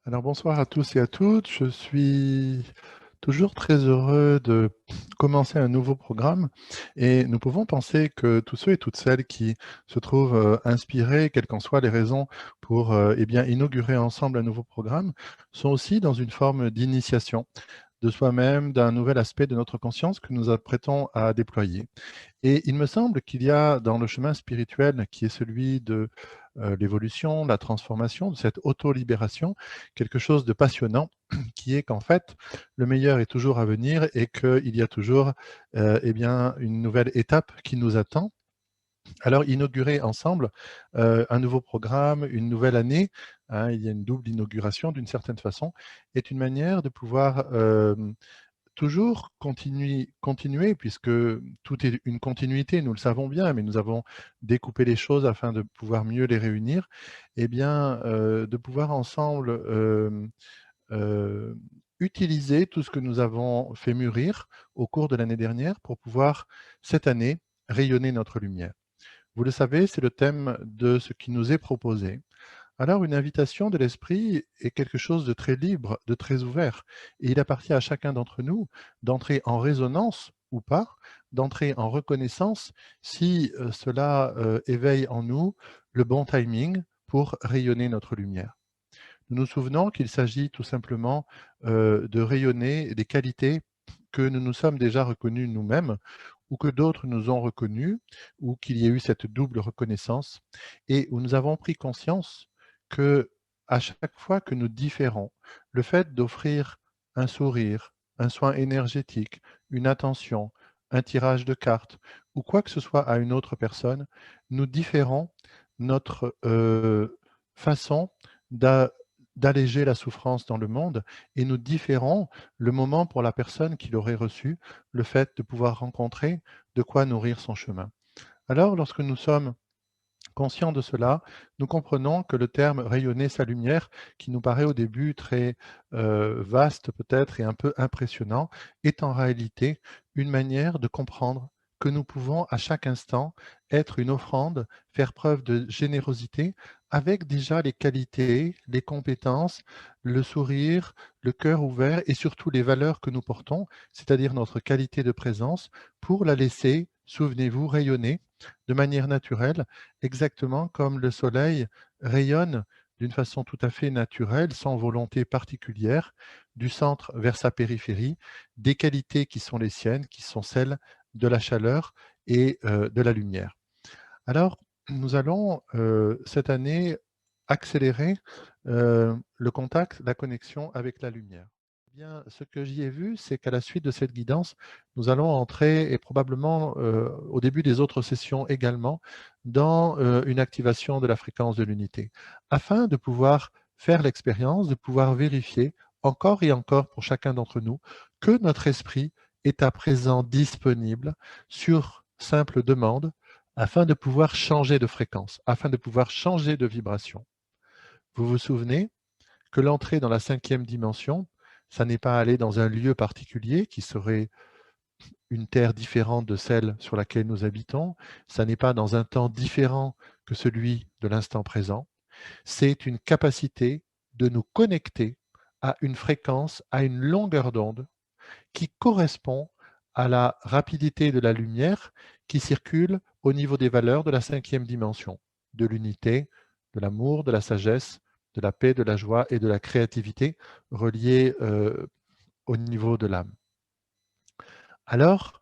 Alors bonsoir à tous et à toutes. Je suis toujours très heureux de commencer un nouveau programme et nous pouvons penser que tous ceux et toutes celles qui se trouvent inspirés, quelles qu'en soient les raisons pour eh bien, inaugurer ensemble un nouveau programme, sont aussi dans une forme d'initiation de soi-même, d'un nouvel aspect de notre conscience que nous apprêtons à déployer. Et il me semble qu'il y a dans le chemin spirituel, qui est celui de l'évolution, la transformation, de cette auto-libération, quelque chose de passionnant, qui est qu'en fait, le meilleur est toujours à venir et qu'il y a toujours eh bien, une nouvelle étape qui nous attend. Alors, inaugurer ensemble un nouveau programme, une nouvelle année, hein, il y a une double inauguration d'une certaine façon, est une manière de pouvoir toujours continuer, puisque tout est une continuité, nous le savons bien, mais nous avons découpé les choses afin de pouvoir mieux les réunir, eh bien, de pouvoir ensemble heu, utiliser tout ce que nous avons fait mûrir au cours de l'année dernière pour pouvoir, cette année, rayonner notre lumière. Vous le savez, c'est le thème de ce qui nous est proposé. Alors, une invitation de l'esprit est quelque chose de très libre, de très ouvert. Et il appartient à chacun d'entre nous d'entrer en résonance ou pas, d'entrer en reconnaissance si cela éveille en nous le bon timing pour rayonner notre lumière. Nous nous souvenons qu'il s'agit tout simplement de rayonner des qualités que nous nous sommes déjà reconnues nous-mêmes ou que d'autres nous ont reconnues ou qu'il y ait eu cette double reconnaissance et où nous avons pris conscience que à chaque fois que nous différons, le fait d'offrir un sourire, un soin énergétique, une attention, un tirage de cartes ou quoi que ce soit à une autre personne, nous différons notre façon d'a d'alléger la souffrance dans le monde et nous différons le moment pour la personne qui l'aurait reçu, le fait de pouvoir rencontrer de quoi nourrir son chemin. Alors, lorsque nous sommes conscients de cela, nous comprenons que le terme rayonner sa lumière, qui nous paraît au début très vaste peut-être et un peu impressionnant, est en réalité une manière de comprendre que nous pouvons à chaque instant être une offrande, faire preuve de générosité avec déjà les qualités, les compétences, le sourire, le cœur ouvert et surtout les valeurs que nous portons, c'est-à-dire notre qualité de présence, pour la laisser, souvenez-vous, rayonner de manière naturelle, exactement comme le soleil rayonne d'une façon tout à fait naturelle, sans volonté particulière, du centre vers sa périphérie, des qualités qui sont les siennes, qui sont celles de la chaleur et de la lumière. Alors, nous allons cette année accélérer le contact, la connexion avec la lumière. Eh bien, ce que j'y ai vu, c'est qu'à la suite de cette guidance, nous allons entrer, et probablement au début des autres sessions également, dans une activation de la fréquence de l'unité, afin de pouvoir faire l'expérience, de pouvoir vérifier encore et encore pour chacun d'entre nous que notre esprit est à présent disponible sur simple demande, afin de pouvoir changer de fréquence, afin de pouvoir changer de vibration. Vous vous souvenez que l'entrée dans la 5e dimension, ça n'est pas aller dans un lieu particulier qui serait une terre différente de celle sur laquelle nous habitons, ça n'est pas dans un temps différent que celui de l'instant présent, c'est une capacité de nous connecter à une fréquence, à une longueur d'onde qui correspond à la rapidité de la lumière qui circule au niveau des valeurs de la 5e dimension, de l'unité, de l'amour, de la sagesse, de la paix, de la joie et de la créativité reliées au niveau de l'âme. Alors,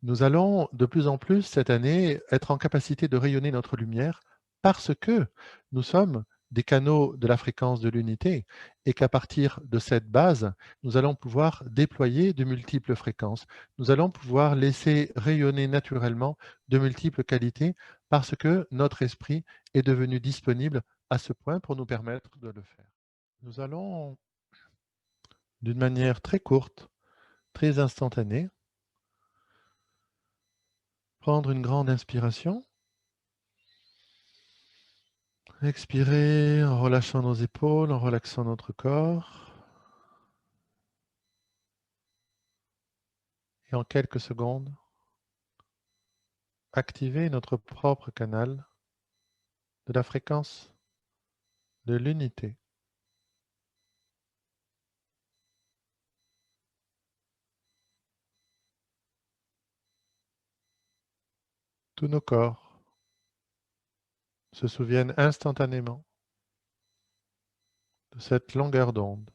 nous allons de plus en plus cette année être en capacité de rayonner notre lumière parce que nous sommes des canaux de la fréquence de l'unité et qu'à partir de cette base, nous allons pouvoir déployer de multiples fréquences. Nous allons pouvoir laisser rayonner naturellement de multiples qualités parce que notre esprit est devenu disponible à ce point pour nous permettre de le faire. Nous allons, d'une manière très courte, très instantanée, prendre une grande inspiration. Expirer en relâchant nos épaules, en relaxant notre corps. Et en quelques secondes, activer notre propre canal de la fréquence de l'unité. Tous nos corps se souviennent instantanément de cette longueur d'onde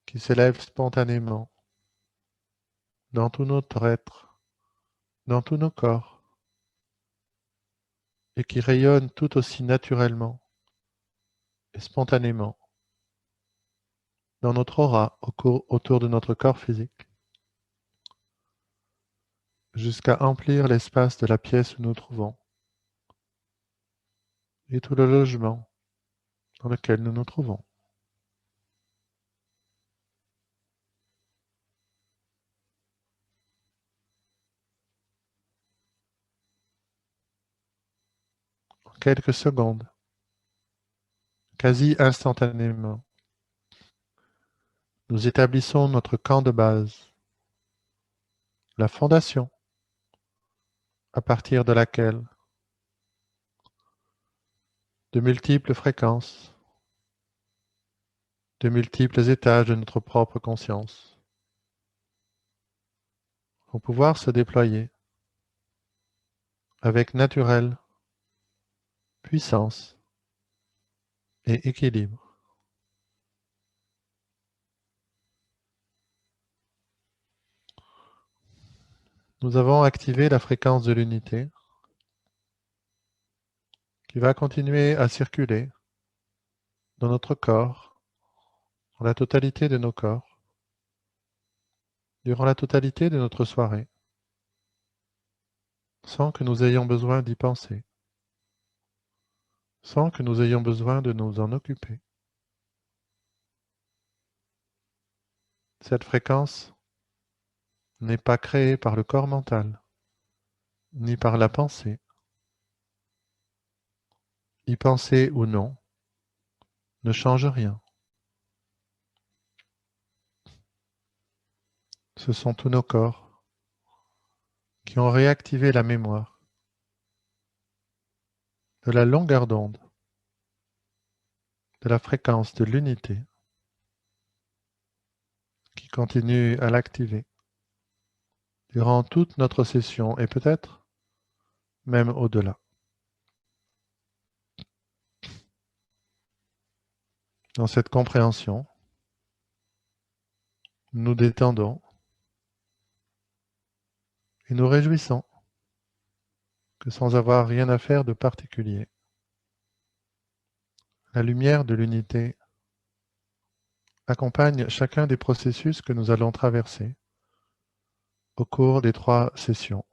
qui s'élève spontanément dans tout notre être, dans tous nos corps, et qui rayonne tout aussi naturellement et spontanément dans notre aura autour de notre corps physique, jusqu'à emplir l'espace de la pièce où nous nous trouvons et tout le logement dans lequel nous nous trouvons. En quelques secondes, quasi instantanément, nous établissons notre camp de base, la fondation à partir de laquelle de multiples fréquences, de multiples étages de notre propre conscience vont pouvoir se déployer avec naturelle puissance et équilibre. Nous avons activé la fréquence de l'unité qui va continuer à circuler dans notre corps, dans la totalité de nos corps, durant la totalité de notre soirée, sans que nous ayons besoin d'y penser, sans que nous ayons besoin de nous en occuper. Cette fréquence n'est pas créée par le corps mental, ni par la pensée. Y penser ou non ne change rien. Ce sont tous nos corps qui ont réactivé la mémoire de la longueur d'onde, de la fréquence de l'unité qui continue à l'activer durant toute notre session et peut-être même au-delà. Dans cette compréhension, nous détendons et nous réjouissons que sans avoir rien à faire de particulier, la lumière de l'unité accompagne chacun des processus que nous allons traverser au cours des 3 sessions,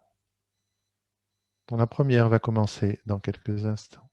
dont la première va commencer dans quelques instants.